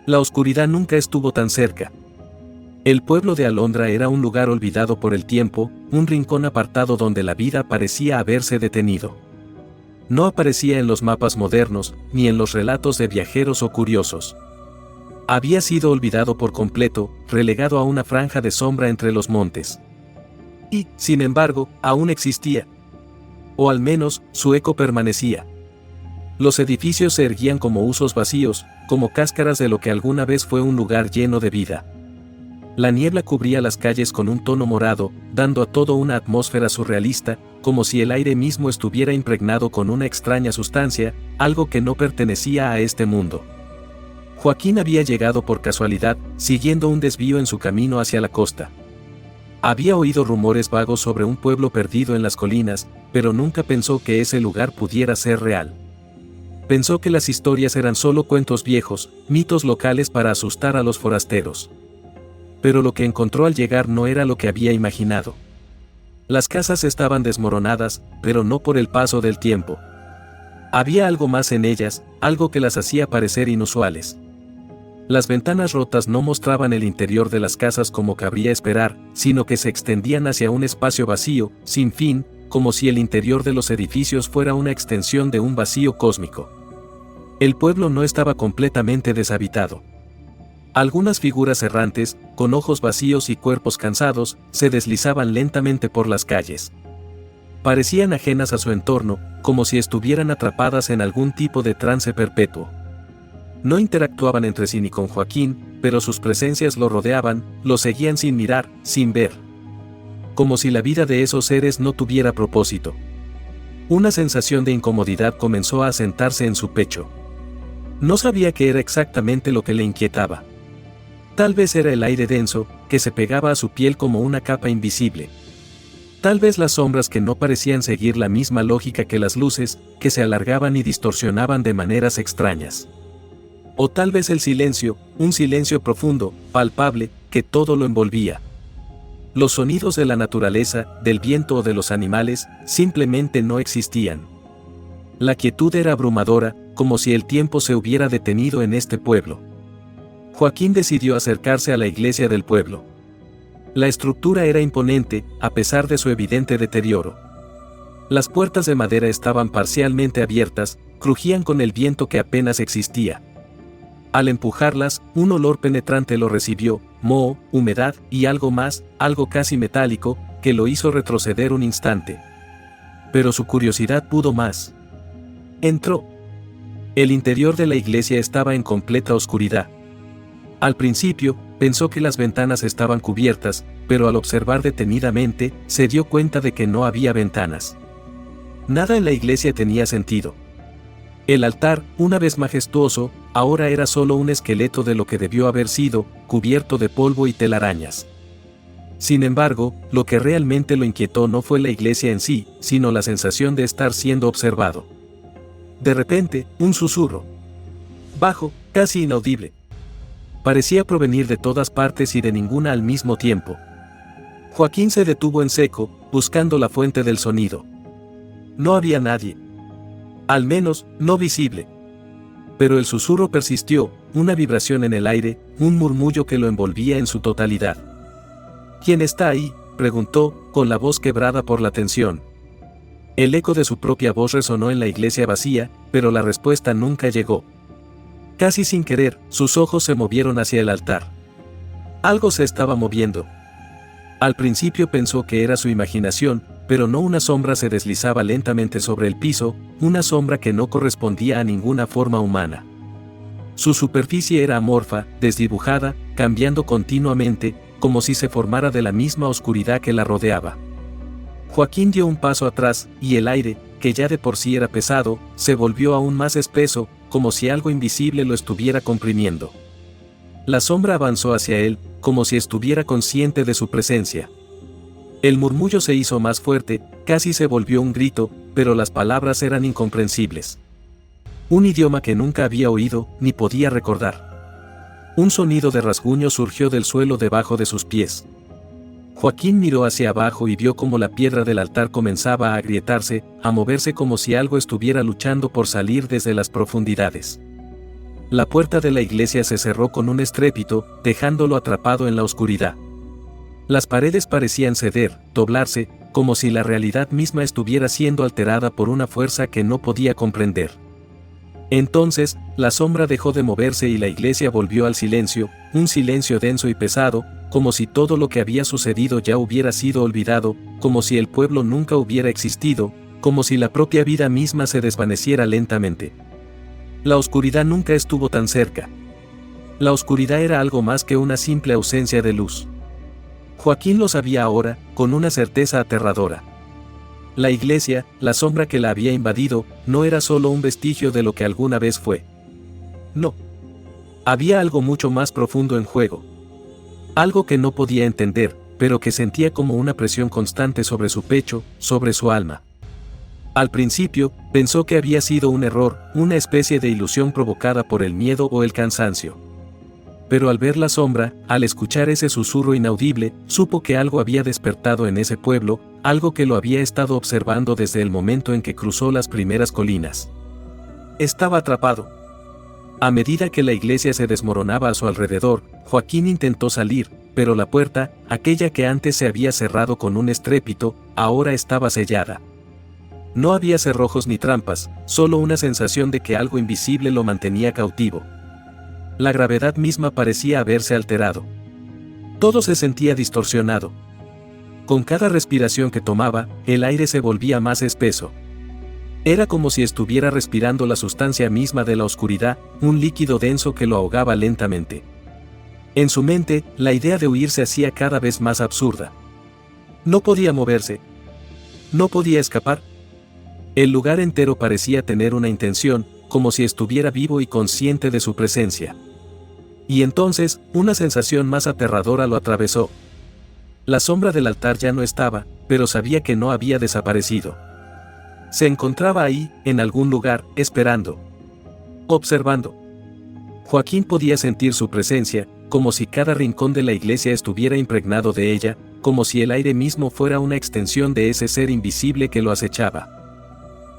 La oscuridad nunca estuvo tan cerca. El pueblo de Alondra era un lugar olvidado por el tiempo, un rincón apartado donde la vida parecía haberse detenido. No aparecía en los mapas modernos, ni en los relatos de viajeros o curiosos. Había sido olvidado por completo, relegado a una franja de sombra entre los montes. Y, sin embargo, aún existía. O al menos, su eco permanecía. Los edificios se erguían como husos vacíos, como cáscaras de lo que alguna vez fue un lugar lleno de vida. La niebla cubría las calles con un tono morado, dando a todo una atmósfera surrealista, como si el aire mismo estuviera impregnado con una extraña sustancia, algo que no pertenecía a este mundo. Joaquín había llegado por casualidad, siguiendo un desvío en su camino hacia la costa. Había oído rumores vagos sobre un pueblo perdido en las colinas, pero nunca pensó que ese lugar pudiera ser real. Pensó que las historias eran solo cuentos viejos, mitos locales para asustar a los forasteros. Pero lo que encontró al llegar no era lo que había imaginado. Las casas estaban desmoronadas, pero no por el paso del tiempo. Había algo más en ellas, algo que las hacía parecer inusuales. Las ventanas rotas no mostraban el interior de las casas como cabría esperar, sino que se extendían hacia un espacio vacío, sin fin, como si el interior de los edificios fuera una extensión de un vacío cósmico. El pueblo no estaba completamente deshabitado. Algunas figuras errantes, con ojos vacíos y cuerpos cansados, se deslizaban lentamente por las calles. Parecían ajenas a su entorno, como si estuvieran atrapadas en algún tipo de trance perpetuo. No interactuaban entre sí ni con Joaquín, pero sus presencias lo rodeaban, lo seguían sin mirar, sin ver. Como si la vida de esos seres no tuviera propósito. Una sensación de incomodidad comenzó a asentarse en su pecho. No sabía qué era exactamente lo que le inquietaba. Tal vez era el aire denso, que se pegaba a su piel como una capa invisible. Tal vez las sombras que no parecían seguir la misma lógica que las luces, que se alargaban y distorsionaban de maneras extrañas. O tal vez el silencio, un silencio profundo, palpable, que todo lo envolvía. Los sonidos de la naturaleza, del viento o de los animales, simplemente no existían. La quietud era abrumadora, como si el tiempo se hubiera detenido en este pueblo. Joaquín decidió acercarse a la iglesia del pueblo. La estructura era imponente, a pesar de su evidente deterioro. Las puertas de madera estaban parcialmente abiertas, crujían con el viento que apenas existía. Al empujarlas, un olor penetrante lo recibió, moho, humedad y algo más, algo casi metálico, que lo hizo retroceder un instante. Pero su curiosidad pudo más. Entró. El interior de la iglesia estaba en completa oscuridad. Al principio, pensó que las ventanas estaban cubiertas, pero al observar detenidamente, se dio cuenta de que no había ventanas. Nada en la iglesia tenía sentido. El altar, una vez majestuoso, ahora era solo un esqueleto de lo que debió haber sido, cubierto de polvo y telarañas. Sin embargo, lo que realmente lo inquietó no fue la iglesia en sí, sino la sensación de estar siendo observado. De repente, un susurro. Bajo, casi inaudible. Parecía provenir de todas partes y de ninguna al mismo tiempo. Joaquín se detuvo en seco, buscando la fuente del sonido. No había nadie. Al menos, no visible. Pero el susurro persistió, una vibración en el aire, un murmullo que lo envolvía en su totalidad. ¿Quién está ahí?, preguntó, con la voz quebrada por la tensión. El eco de su propia voz resonó en la iglesia vacía, pero la respuesta nunca llegó. Casi sin querer, sus ojos se movieron hacia el altar. Algo se estaba moviendo. Al principio pensó que era su imaginación, pero no, una sombra se deslizaba lentamente sobre el piso, una sombra que no correspondía a ninguna forma humana. Su superficie era amorfa, desdibujada, cambiando continuamente, como si se formara de la misma oscuridad que la rodeaba. Joaquín dio un paso atrás, y el aire, que ya de por sí era pesado, se volvió aún más espeso, como si algo invisible lo estuviera comprimiendo. La sombra avanzó hacia él, como si estuviera consciente de su presencia. El murmullo se hizo más fuerte, casi se volvió un grito, pero las palabras eran incomprensibles. Un idioma que nunca había oído, ni podía recordar. Un sonido de rasguño surgió del suelo debajo de sus pies. Joaquín miró hacia abajo y vio cómo la piedra del altar comenzaba a agrietarse, a moverse como si algo estuviera luchando por salir desde las profundidades. La puerta de la iglesia se cerró con un estrépito, dejándolo atrapado en la oscuridad. Las paredes parecían ceder, doblarse, como si la realidad misma estuviera siendo alterada por una fuerza que no podía comprender. Entonces, la sombra dejó de moverse y la iglesia volvió al silencio, un silencio denso y pesado, como si todo lo que había sucedido ya hubiera sido olvidado, como si el pueblo nunca hubiera existido, como si la propia vida misma se desvaneciera lentamente. La oscuridad nunca estuvo tan cerca. La oscuridad era algo más que una simple ausencia de luz. Joaquín lo sabía ahora, con una certeza aterradora. La iglesia, la sombra que la había invadido, no era solo un vestigio de lo que alguna vez fue. No. Había algo mucho más profundo en juego. Algo que no podía entender, pero que sentía como una presión constante sobre su pecho, sobre su alma. Al principio, pensó que había sido un error, una especie de ilusión provocada por el miedo o el cansancio. Pero al ver la sombra, al escuchar ese susurro inaudible, supo que algo había despertado en ese pueblo, algo que lo había estado observando desde el momento en que cruzó las primeras colinas. Estaba atrapado. A medida que la iglesia se desmoronaba a su alrededor, Joaquín intentó salir, pero la puerta, aquella que antes se había cerrado con un estrépito, ahora estaba sellada. No había cerrojos ni trampas, solo una sensación de que algo invisible lo mantenía cautivo. La gravedad misma parecía haberse alterado. Todo se sentía distorsionado. Con cada respiración que tomaba, el aire se volvía más espeso. Era como si estuviera respirando la sustancia misma de la oscuridad, un líquido denso que lo ahogaba lentamente. En su mente, la idea de huir se hacía cada vez más absurda. No podía moverse. No podía escapar. El lugar entero parecía tener una intención, como si estuviera vivo y consciente de su presencia. Y entonces, una sensación más aterradora lo atravesó. La sombra del altar ya no estaba, pero sabía que no había desaparecido. Se encontraba ahí, en algún lugar, esperando. Observando. Joaquín podía sentir su presencia, como si cada rincón de la iglesia estuviera impregnado de ella, como si el aire mismo fuera una extensión de ese ser invisible que lo acechaba.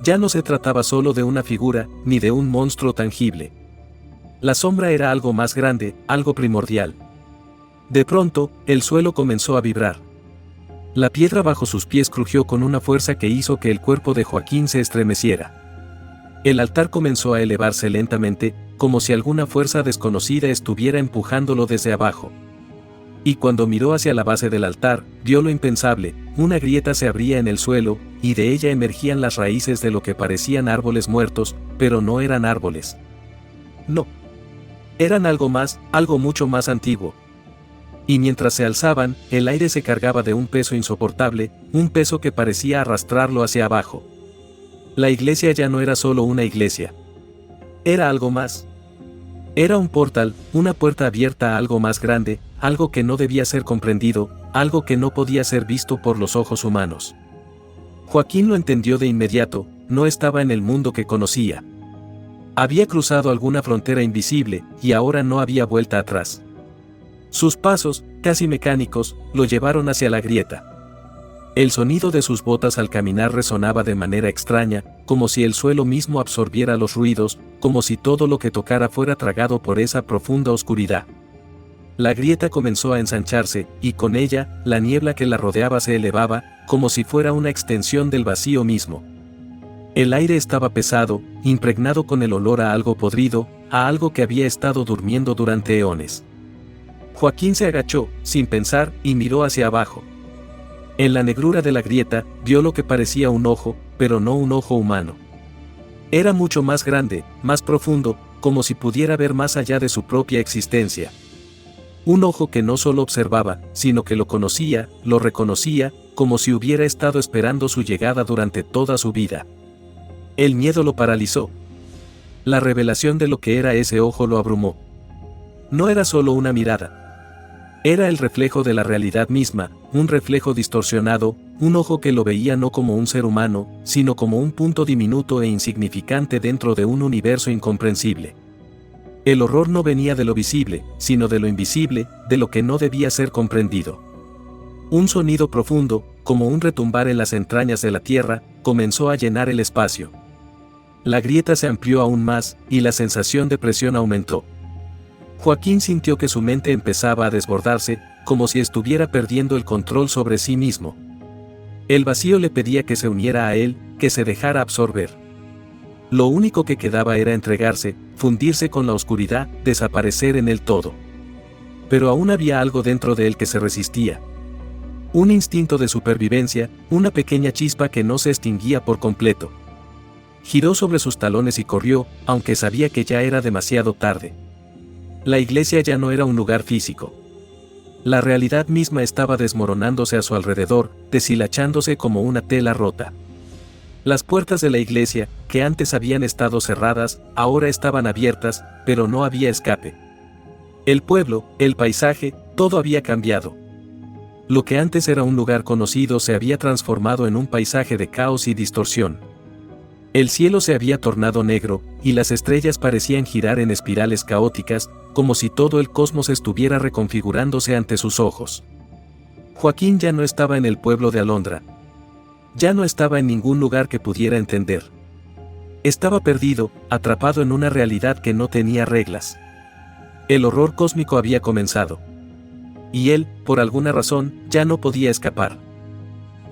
Ya no se trataba solo de una figura, ni de un monstruo tangible. La sombra era algo más grande, algo primordial. De pronto, el suelo comenzó a vibrar. La piedra bajo sus pies crujió con una fuerza que hizo que el cuerpo de Joaquín se estremeciera. El altar comenzó a elevarse lentamente, como si alguna fuerza desconocida estuviera empujándolo desde abajo. Y cuando miró hacia la base del altar, vio lo impensable, una grieta se abría en el suelo, y de ella emergían las raíces de lo que parecían árboles muertos, pero no eran árboles. No. Eran algo más, algo mucho más antiguo. Y mientras se alzaban, el aire se cargaba de un peso insoportable, un peso que parecía arrastrarlo hacia abajo. La iglesia ya no era solo una iglesia. Era algo más. Era un portal, una puerta abierta a algo más grande, algo que no debía ser comprendido, algo que no podía ser visto por los ojos humanos. Joaquín lo entendió de inmediato, no estaba en el mundo que conocía. Había cruzado alguna frontera invisible, y ahora no había vuelta atrás. Sus pasos, casi mecánicos, lo llevaron hacia la grieta. El sonido de sus botas al caminar resonaba de manera extraña, como si el suelo mismo absorbiera los ruidos, como si todo lo que tocara fuera tragado por esa profunda oscuridad. La grieta comenzó a ensancharse, y con ella, la niebla que la rodeaba se elevaba, como si fuera una extensión del vacío mismo. El aire estaba pesado, impregnado con el olor a algo podrido, a algo que había estado durmiendo durante eones. Joaquín se agachó, sin pensar, y miró hacia abajo. En la negrura de la grieta, vio lo que parecía un ojo, pero no un ojo humano. Era mucho más grande, más profundo, como si pudiera ver más allá de su propia existencia. Un ojo que no solo observaba, sino que lo conocía, lo reconocía, como si hubiera estado esperando su llegada durante toda su vida. El miedo lo paralizó. La revelación de lo que era ese ojo lo abrumó. No era solo una mirada. Era el reflejo de la realidad misma, un reflejo distorsionado, un ojo que lo veía no como un ser humano, sino como un punto diminuto e insignificante dentro de un universo incomprensible. El horror no venía de lo visible, sino de lo invisible, de lo que no debía ser comprendido. Un sonido profundo, como un retumbar en las entrañas de la tierra, comenzó a llenar el espacio. La grieta se amplió aún más, y la sensación de presión aumentó. Joaquín sintió que su mente empezaba a desbordarse, como si estuviera perdiendo el control sobre sí mismo. El vacío le pedía que se uniera a él, que se dejara absorber. Lo único que quedaba era entregarse, fundirse con la oscuridad, desaparecer en el todo. Pero aún había algo dentro de él que se resistía. Un instinto de supervivencia, una pequeña chispa que no se extinguía por completo. Giró sobre sus talones y corrió, aunque sabía que ya era demasiado tarde. La iglesia ya no era un lugar físico. La realidad misma estaba desmoronándose a su alrededor, deshilachándose como una tela rota. Las puertas de la iglesia, que antes habían estado cerradas, ahora estaban abiertas, pero no había escape. El pueblo, el paisaje, todo había cambiado. Lo que antes era un lugar conocido se había transformado en un paisaje de caos y distorsión. El cielo se había tornado negro, y las estrellas parecían girar en espirales caóticas, como si todo el cosmos estuviera reconfigurándose ante sus ojos. Joaquín ya no estaba en el pueblo de Alondra. Ya no estaba en ningún lugar que pudiera entender. Estaba perdido, atrapado en una realidad que no tenía reglas. El horror cósmico había comenzado. Y él, por alguna razón, ya no podía escapar.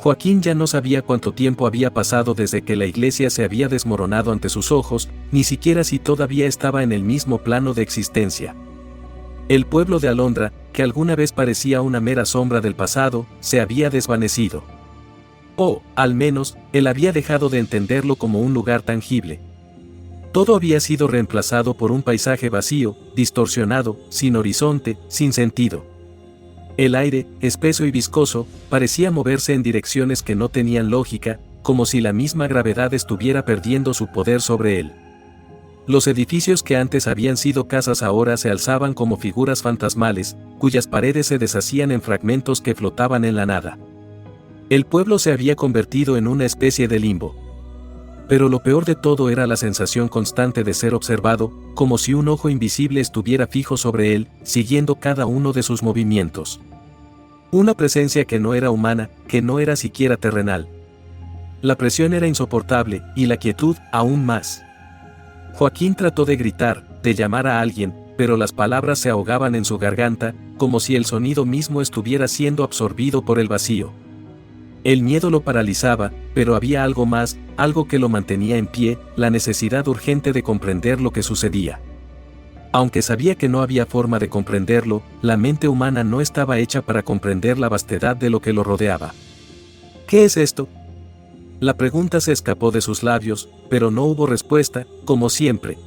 Joaquín ya no sabía cuánto tiempo había pasado desde que la iglesia se había desmoronado ante sus ojos, ni siquiera si todavía estaba en el mismo plano de existencia. El pueblo de Alondra, que alguna vez parecía una mera sombra del pasado, se había desvanecido. O, al menos, él había dejado de entenderlo como un lugar tangible. Todo había sido reemplazado por un paisaje vacío, distorsionado, sin horizonte, sin sentido. El aire, espeso y viscoso, parecía moverse en direcciones que no tenían lógica, como si la misma gravedad estuviera perdiendo su poder sobre él. Los edificios que antes habían sido casas ahora se alzaban como figuras fantasmales, cuyas paredes se deshacían en fragmentos que flotaban en la nada. El pueblo se había convertido en una especie de limbo. Pero lo peor de todo era la sensación constante de ser observado, como si un ojo invisible estuviera fijo sobre él, siguiendo cada uno de sus movimientos. Una presencia que no era humana, que no era siquiera terrenal. La presión era insoportable, y la quietud, aún más. Joaquín trató de gritar, de llamar a alguien, pero las palabras se ahogaban en su garganta, como si el sonido mismo estuviera siendo absorbido por el vacío. El miedo lo paralizaba, pero había algo más, algo que lo mantenía en pie, la necesidad urgente de comprender lo que sucedía. Aunque sabía que no había forma de comprenderlo, la mente humana no estaba hecha para comprender la vastedad de lo que lo rodeaba. ¿Qué es esto? La pregunta se escapó de sus labios, pero no hubo respuesta, como siempre.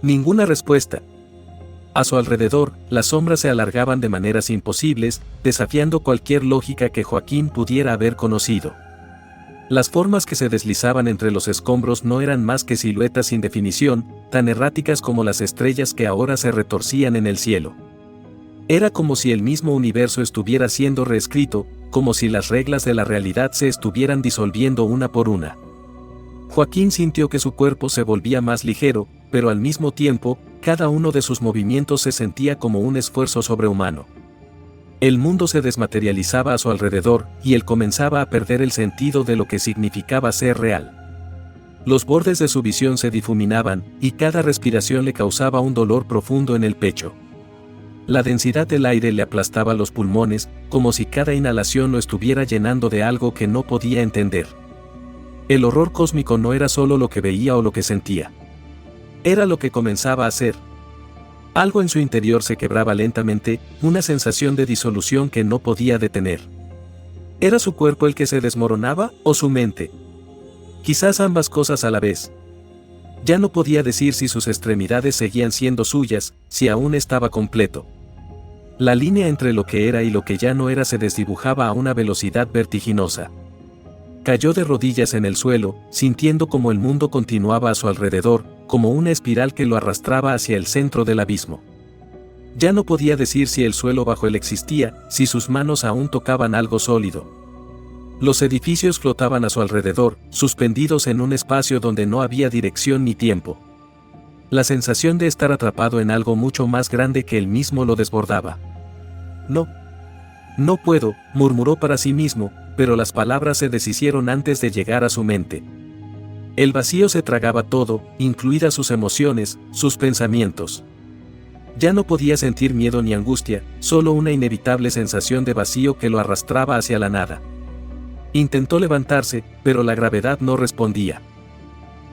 Ninguna respuesta. A su alrededor, las sombras se alargaban de maneras imposibles, desafiando cualquier lógica que Joaquín pudiera haber conocido. Las formas que se deslizaban entre los escombros no eran más que siluetas sin definición, tan erráticas como las estrellas que ahora se retorcían en el cielo. Era como si el mismo universo estuviera siendo reescrito, como si las reglas de la realidad se estuvieran disolviendo una por una. Joaquín sintió que su cuerpo se volvía más ligero, pero al mismo tiempo, cada uno de sus movimientos se sentía como un esfuerzo sobrehumano. El mundo se desmaterializaba a su alrededor, y él comenzaba a perder el sentido de lo que significaba ser real. Los bordes de su visión se difuminaban, y cada respiración le causaba un dolor profundo en el pecho. La densidad del aire le aplastaba los pulmones, como si cada inhalación lo estuviera llenando de algo que no podía entender. El horror cósmico no era solo lo que veía o lo que sentía. Era lo que comenzaba a ser. Algo en su interior se quebraba lentamente, una sensación de disolución que no podía detener. ¿Era su cuerpo el que se desmoronaba, o su mente? Quizás ambas cosas a la vez. Ya no podía decir si sus extremidades seguían siendo suyas, si aún estaba completo. La línea entre lo que era y lo que ya no era se desdibujaba a una velocidad vertiginosa. Cayó de rodillas en el suelo, sintiendo como el mundo continuaba a su alrededor, como una espiral que lo arrastraba hacia el centro del abismo. Ya no podía decir si el suelo bajo él existía, si sus manos aún tocaban algo sólido. Los edificios flotaban a su alrededor, suspendidos en un espacio donde no había dirección ni tiempo. La sensación de estar atrapado en algo mucho más grande que él mismo lo desbordaba. No. No puedo, murmuró para sí mismo, pero las palabras se deshicieron antes de llegar a su mente. El vacío se tragaba todo, incluidas sus emociones, sus pensamientos. Ya no podía sentir miedo ni angustia, solo una inevitable sensación de vacío que lo arrastraba hacia la nada. Intentó levantarse, pero la gravedad no respondía.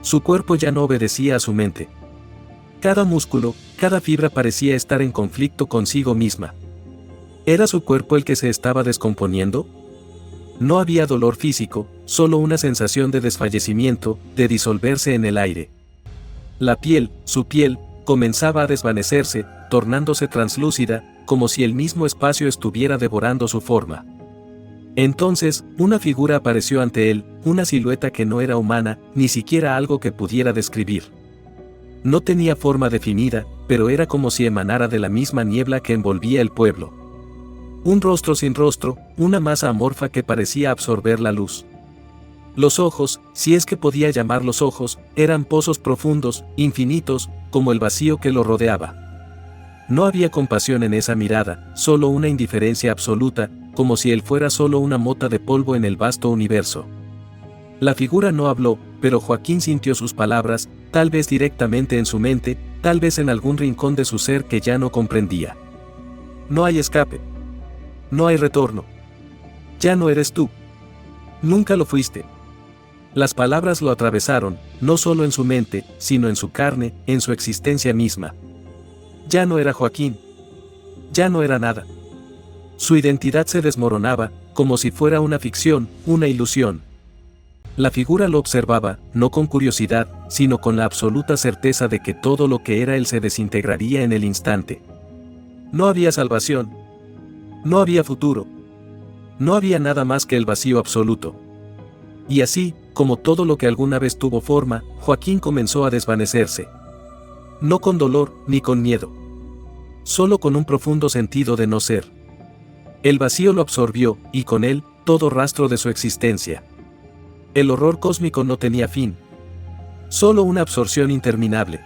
Su cuerpo ya no obedecía a su mente. Cada músculo, cada fibra parecía estar en conflicto consigo misma. ¿Era su cuerpo el que se estaba descomponiendo? No había dolor físico, solo una sensación de desfallecimiento, de disolverse en el aire. La piel, su piel, comenzaba a desvanecerse, tornándose translúcida, como si el mismo espacio estuviera devorando su forma. Entonces, una figura apareció ante él, una silueta que no era humana, ni siquiera algo que pudiera describir. No tenía forma definida, pero era como si emanara de la misma niebla que envolvía el pueblo. Un rostro sin rostro, una masa amorfa que parecía absorber la luz. Los ojos, si es que podía llamarlos ojos, eran pozos profundos, infinitos, como el vacío que lo rodeaba. No había compasión en esa mirada, solo una indiferencia absoluta, como si él fuera solo una mota de polvo en el vasto universo. La figura no habló, pero Joaquín sintió sus palabras, tal vez directamente en su mente, tal vez en algún rincón de su ser que ya no comprendía. No hay escape. No hay retorno. Ya no eres tú. Nunca lo fuiste. Las palabras lo atravesaron, no solo en su mente, sino en su carne, en su existencia misma. Ya no era Joaquín. Ya no era nada. Su identidad se desmoronaba, como si fuera una ficción, una ilusión. La figura lo observaba, no con curiosidad, sino con la absoluta certeza de que todo lo que era él se desintegraría en el instante. No había salvación. No había futuro. No había nada más que el vacío absoluto. Y así, como todo lo que alguna vez tuvo forma, Joaquín comenzó a desvanecerse. No con dolor, ni con miedo. Solo con un profundo sentido de no ser. El vacío lo absorbió, y con él, todo rastro de su existencia. El horror cósmico no tenía fin. Solo una absorción interminable.